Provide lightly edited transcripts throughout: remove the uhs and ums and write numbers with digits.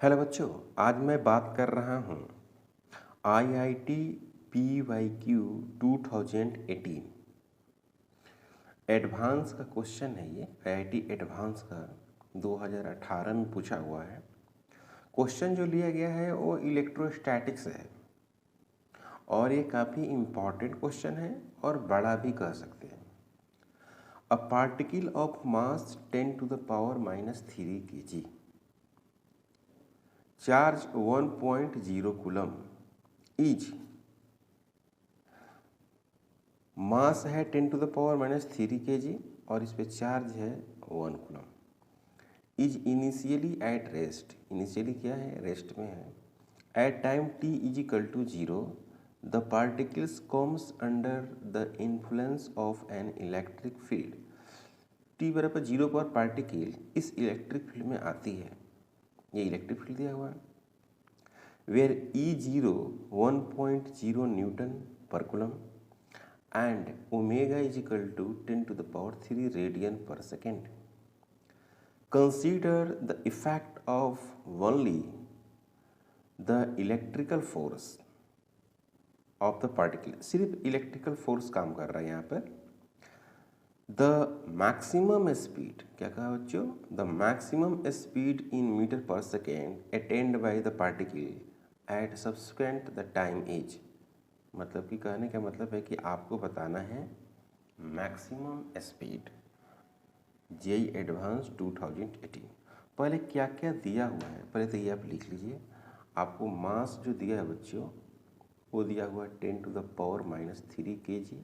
Hello बच्चों, आज मैं बात कर रहा हूँ IIT PYQ 2018 एडवांस का क्वेश्चन है। ये IIT एडवांस का 2018 में पूछा हुआ है। क्वेश्चन जो लिया गया है वो इलेक्ट्रोस्टैटिक्स है और ये काफ़ी इम्पॉर्टेंट क्वेश्चन है और बड़ा भी कह सकते हैं। A particle of mass 10 to the power -3 kg, charge 1.0 coulomb is, mass है 10 to the power -3 kg और इस पे चार्ज है 1 coulomb. Is initially at rest, initially क्या है, रेस्ट में है। At time t is equal to 0 the particles comes under the influence of an electric field. t बराबर 0 पर पार्टिकल इस इलेक्ट्रिक फील्ड में आती है। ये इलेक्ट्रिक फील्ड दिया हुआ है। Where E0 1.0 newton per coulomb and omega is equal to 10 to the power 3 radian per second. Consider the effect of only the electrical force of the particle. सिर्फ electrical force काम कर रहा है यहाँ पर। The maximum speed, क्या कहा बच्चों, the maximum speed in meter per second attained by the particle at subsequent the time is, मतलब कि कहने का मतलब है कि आपको बताना है मैक्सिमम स्पीड जेई एडवांस 2018। पहले क्या क्या दिया हुआ है, पहले तो ये आप लिख लीजिए। आपको मास जो दिया है बच्चों वो दिया हुआ है 10 to the power -3 kg।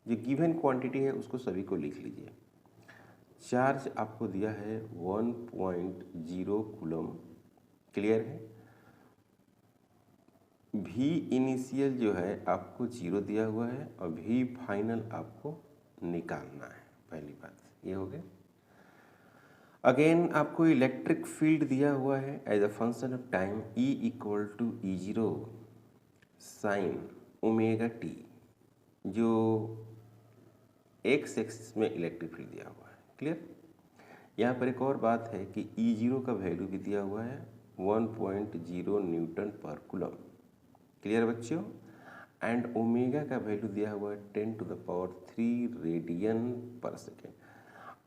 जो गिवन क्वांटिटी है उसको सभी को लिख लीजिए। चार्ज आपको दिया है 1.0 कूलम, क्लियर है। भी इनिशियल जो है आपको 0 दिया हुआ है और भी फाइनल आपको निकालना है। पहली बात ये हो गया। अगेन आपको इलेक्ट्रिक फील्ड दिया हुआ है as a function of time E equal to E0 sine omega T, जो एक्स एक्सिस में इलेक्ट्रिक फील्ड दिया हुआ है, क्लियर। यहाँ पर एक और बात है कि E0 का वैल्यू भी दिया हुआ है 1.0 न्यूटन पर कूलम, क्लियर बच्चों। एंड ओमेगा का वैल्यू दिया हुआ है 10 to the power 3 रेडियन पर सेकेंड।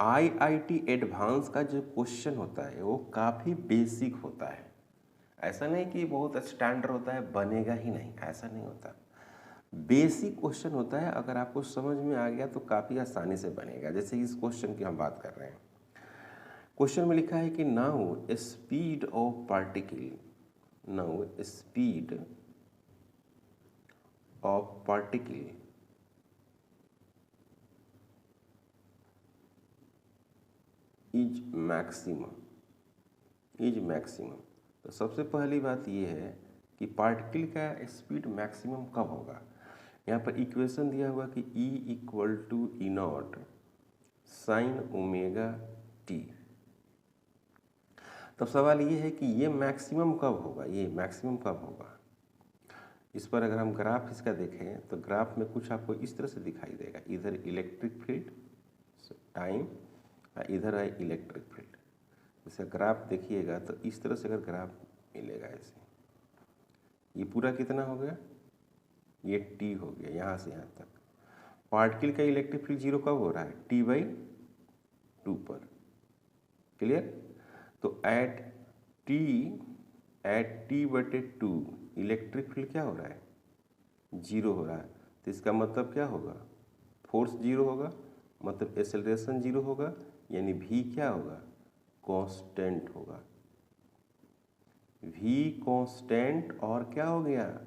IIT एडवांस का जो क्वेश्चन होता है वो काफ़ी बेसिक होता है। ऐसा नहीं कि बहुत स्टैंडर्ड होता है, बनेगा ही नहीं, ऐसा नहीं होता। बेसिक क्वेश्चन होता है, अगर आपको समझ में आ गया तो काफ़ी आसानी से बनेगा। जैसे इस क्वेश्चन की हम बात कर रहे हैं। क्वेश्चन में लिखा है कि now speed of particle, now speed of particle is maximum, is maximum। तो सबसे पहली बात ये है कि पार्टिकल का स्पीड मैक्सिमम कब होगा। यहाँ पर इक्वेशन दिया हुआ कि E equal to E not sine omega T. तब सवाल ये है कि ये मैक्सिमम कब होगा, ये मैक्सिमम कब होगा। इस पर अगर हम ग्राफ इसका देखें तो ग्राफ में कुछ आपको इस तरह से दिखाई देगा। इधर इलेक्ट्रिक फील्ड टाइम और इधर है इलेक्ट्रिक फील्ड। जैसे ग्राफ देखिएगा तो इस तरह से अगर ग्राफ मिलेगा ऐसे, ये पूरा कितना हो गया, ये टी हो गया यहाँ से यहाँ तक। पार्टिकल का इलेक्ट्रिक फील्ड 0 कब हो रहा है, T/2 पर, क्लियर। तो एट T/2 इलेक्ट्रिक फील्ड क्या हो रहा है, 0 हो रहा है। तो इसका मतलब क्या होगा, फोर्स 0 होगा, मतलब एक्सेलरेशन 0 होगा, यानी v क्या होगा, कांस्टेंट होगा। v कांस्टेंट और क्या हो गया,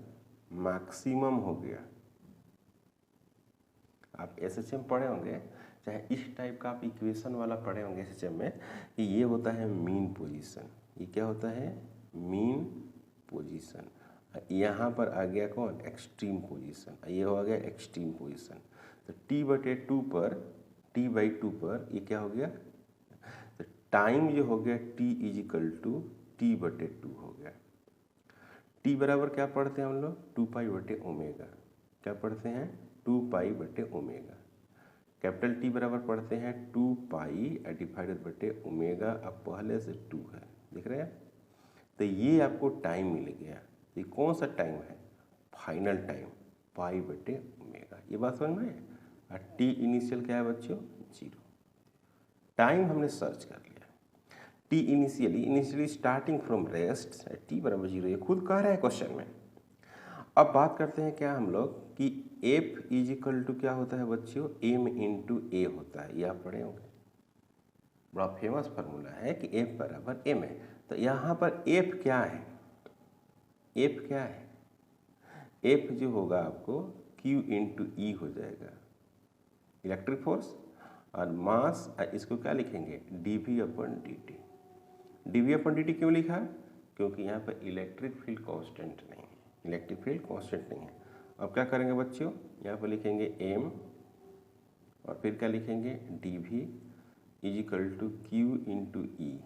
मैक्सिमम हो गया। आप SHM पढ़े होंगे, चाहे इस टाइप का आप इक्वेशन वाला पढ़े होंगे SHM में, कि ये होता है मीन पोजीशन। ये क्या होता है, मीन पोजीशन। यहाँ पर आ गया कौन, एक्सट्रीम पोजीशन। ये हो गया एक्सट्रीम पोजीशन। तो T/2 पर, T/2 पर ये क्या हो गया, तो टाइम जो हो गया T is equal to T/2 हो गया। T बराबर क्या पढ़ते हैं हम लोग, 2π/ओमेगा। क्या पढ़ते हैं, 2π/ओमेगा। कैपिटल T बराबर पढ़ते हैं 2π/ओमेगा। अब पहले से 2 है, दिख रहे हैं। तो ये आपको टाइम मिल गया। ये कौन सा टाइम है? Final time π/ω। ये बात समझ में है। और टी इनिशियल क्या है बच्चों? 0। टाइम हमने सर्च कर लिया। T initially starting from rest T बराबर 0, ये खुद कह रहा है क्वेश्चन में। अब बात करते हैं क्या हम लोग कि एफ इज इक्वल टू क्या होता है बच्चों? एम इंटू ए होता है। ये आप पढ़े होंगे, बड़ा फेमस फार्मूला है कि एफ बराबर एम है। तो यहाँ पर एफ क्या है? एफ क्या है? एफ जो होगा आपको क्यू इंटू ई हो जाएगा, इलेक्ट्रिक फोर्स। और मास इसको क्या लिखेंगे? dv upon dt। dv upon dt क्यों लिखा? क्योंकि यहाँ पर इलेक्ट्रिक फील्ड कांस्टेंट नहीं है, इलेक्ट्रिक फील्ड कांस्टेंट नहीं है। अब क्या करेंगे बच्चों? यहाँ पर लिखेंगे m और फिर क्या लिखेंगे? dv is equal to Q into E.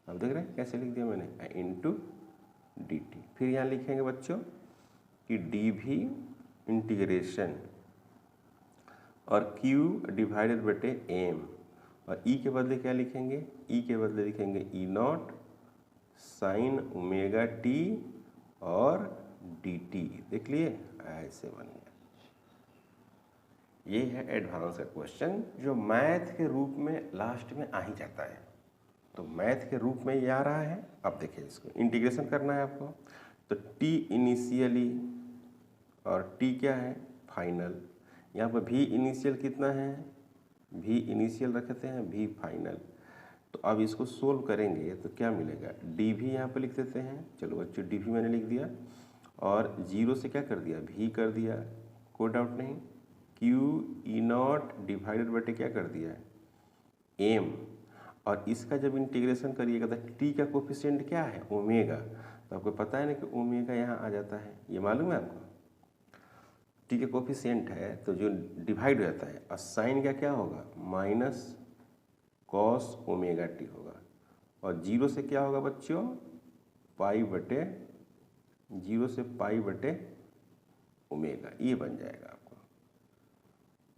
अब देख रहे हैं कैसे लिख दिया मैंने? Into dt। फिर यहाँ लिखेंगे बच्चों कि dv इंटीग्रेशन और q डिवाइडेड बटे m, और e के बदले क्या लिखेंगे? e के बदले लिखेंगे E0 साइन ओमेगा t और dt। देख लिए? ऐसे बन गया। ये है एडवांस का क्वेश्चन जो मैथ के रूप में लास्ट में आ ही जाता है। तो मैथ के रूप में ये आ रहा है। अब देखिए, इसको इंटीग्रेशन करना है आपको। तो t इनिशियली और t क्या है? फाइनल। यहाँ पर v इनिशियल कितना है? v इनिशियल रखते हैं, v फाइनल। तो अब इसको सोल्व करेंगे तो क्या मिलेगा? dv यहाँ पर लिख देते हैं। चलो बच्चों, dv मैंने लिख दिया और 0 से क्या कर दिया? v कर दिया, कोई डाउट नहीं। q E0 डिवाइडेड बटे क्या कर दिया? m। और इसका जब इंटीग्रेशन करिएगा तो t का कोफिशिएंट क्या है? ओमेगा। तो आपको पता है ना कि ओमेगा यहाँ आ जाता है, ये मालूम है आपको? टी के कोफिशिएंट है तो जो डिवाइड हो जाता है, और साइन का क्या होगा? माइनस कॉस ओमेगा टी होगा। और 0 से क्या होगा बच्चों? पाई बटे 0 से पाई बटे ओमेगा, ये बन जाएगा आपको।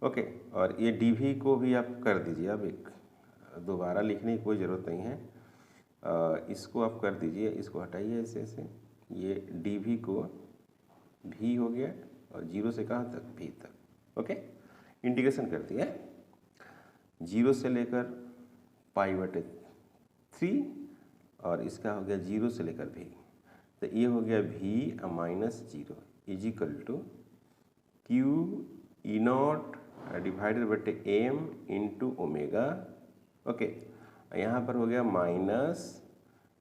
ओके, और ये डीवी को भी आप कर दीजिए। अब एक दोबारा लिखने की कोई ज़रूरत नहीं है, इसको आप कर दीजिए, इसको हटाइए ऐसे ऐसे। ये डीवी को भी हो गया और 0 से कहाँ तक? भी तक। ओके, इंटीग्रेशन कर दिया 0 से लेकर पाई बटे 3, और इसका हो गया 0 से लेकर भी। तो ये हो गया भी minus 0 is equal to Q E0 divided बटे m इंटू ओमेगा। ओके, यहाँ पर हो गया माइनस,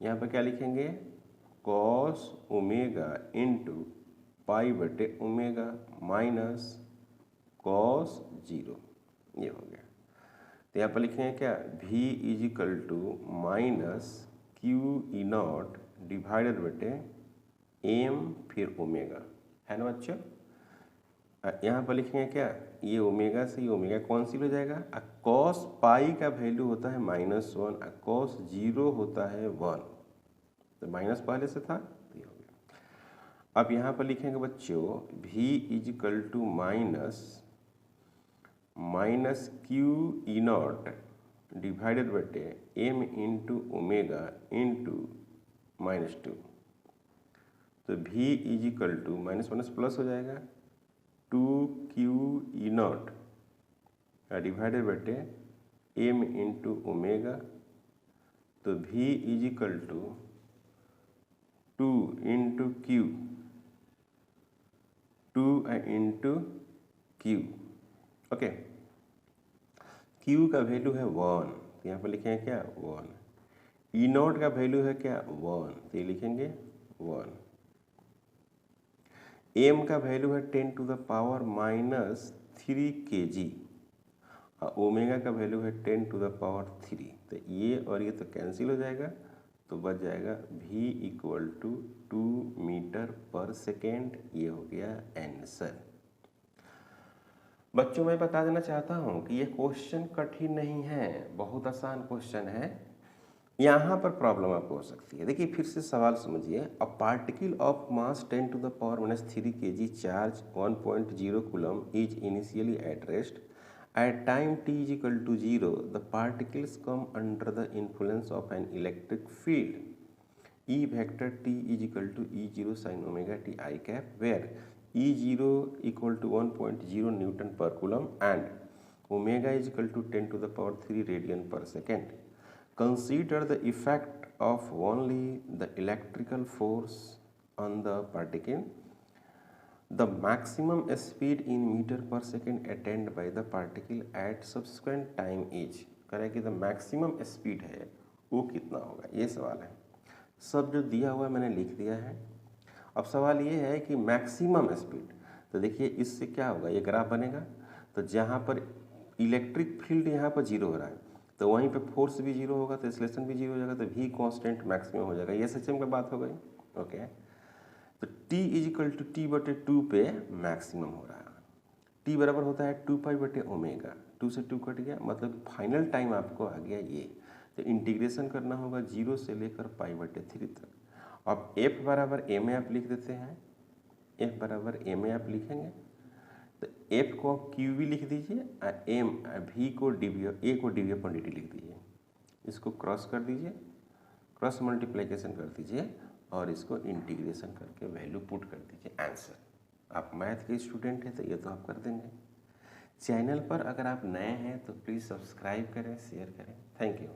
यहाँ पर क्या लिखेंगे? कॉस ओमेगा इंटू पाई बटे ओमेगा माइनस कॉस 0, ये हो गया। तो यहाँ पर लिखेंगे क्या? v is equal to minus Q E0 divided बटे m फिर ओमेगा, है ना बच्चों? यहाँ पर लिखेंगे क्या? ये ओमेगा से ये ओमेगा कैंसिल हो जाएगा। कॉस पाई का वैल्यू होता है -1 और कॉस 0 होता है 1, तो माइनस पहले से था, तो ये हो गया। अब यहाँ पर लिखेंगे बच्चों v is equal to minus Q E0 divided बटे m इंटू ओमेगा इंटू -2। तो v is equal to minus minus plus हो जाएगा 2q E0 डिवाइडेड बटे m इंटू ओमेगा। तो v is equal to 2 into Q, 2 into Q. Okay, q का value है 1, तो यहाँ पर लिखेंगे क्या? 1। E0 का वैल्यू है क्या? 1, तो ये लिखेंगे 1। m का वैल्यू है 10 टू द पावर -3 kg और ओमेगा का वैल्यू है 10 टू द पावर 3। तो ये और ये तो कैंसिल हो जाएगा, तो बच जाएगा v इक्वल टू 2 मीटर पर सेकेंड। ये हो गया आंसर। बच्चों, मैं बता देना चाहता हूँ कि ये क्वेश्चन कठिन नहीं है, बहुत आसान क्वेश्चन है। यहाँ पर प्रॉब्लम आपको हो सकती है। देखिए फिर से सवाल समझिए। A particle of mass 10 to the power -3 kg charge 1.0 coulomb is initially at rest at time t is equal to 0 the particles come under the influence of an electric field E vector T is equal to E zero sine omega T I cap where E zero equal to 1.0 newton per coulomb and omega is equal to 10 to the power 3 radian पर second. Consider the effect of only the electrical force on the particle. The maximum speed in meter per second attained by the particle at subsequent time is. कह रहा है कि the maximum speed है वो कितना होगा, ये सवाल है. सब जो दिया हुआ है मैंने लिख दिया है. अब सवाल ये है कि मैक्सिमम स्पीड, तो देखिए इससे क्या होगा, ये ग्राफ बनेगा. तो जहाँ पर इलेक्ट्रिक फील्ड यहाँ पर जीरो हो रहा है तो वहीं पे फोर्स भी जीरो होगा, तो एक्सेलरेशन भी जीरो हो जाएगा, तो भी कांस्टेंट मैक्सिमम हो जाएगा. ये सच में बात हो गई. ओके, तो t is equal to T बटे 2 पे मैक्सिमम हो रहा है. t बराबर होता है 2 पाई बटे ओमेगा. 2 से 2 कट गया, मतलब फाइनल टाइम आपको आ गया ये. तो इंटीग्रेशन करना होगा 0 से लेकर पाई बटे 3 तक. अब f बराबर a में आप लिख देते हैं. f बराबर a में आप लिखेंगे तो f को आप q भी लिख दीजिए और m v को a को dv अपॉन dt लिख दीजिए. इसको क्रॉस कर दीजिए, क्रॉस मल्टीप्लिकेशन कर दीजिए और इसको इंटीग्रेशन करके वैल्यू पुट कर दीजिए. आंसर. आप मैथ के स्टूडेंट हैं तो ये तो आप कर देंगे. चैनल पर अगर आप नए हैं तो प्लीज़ सब्सक्राइब करें, शेयर करें. Thank you.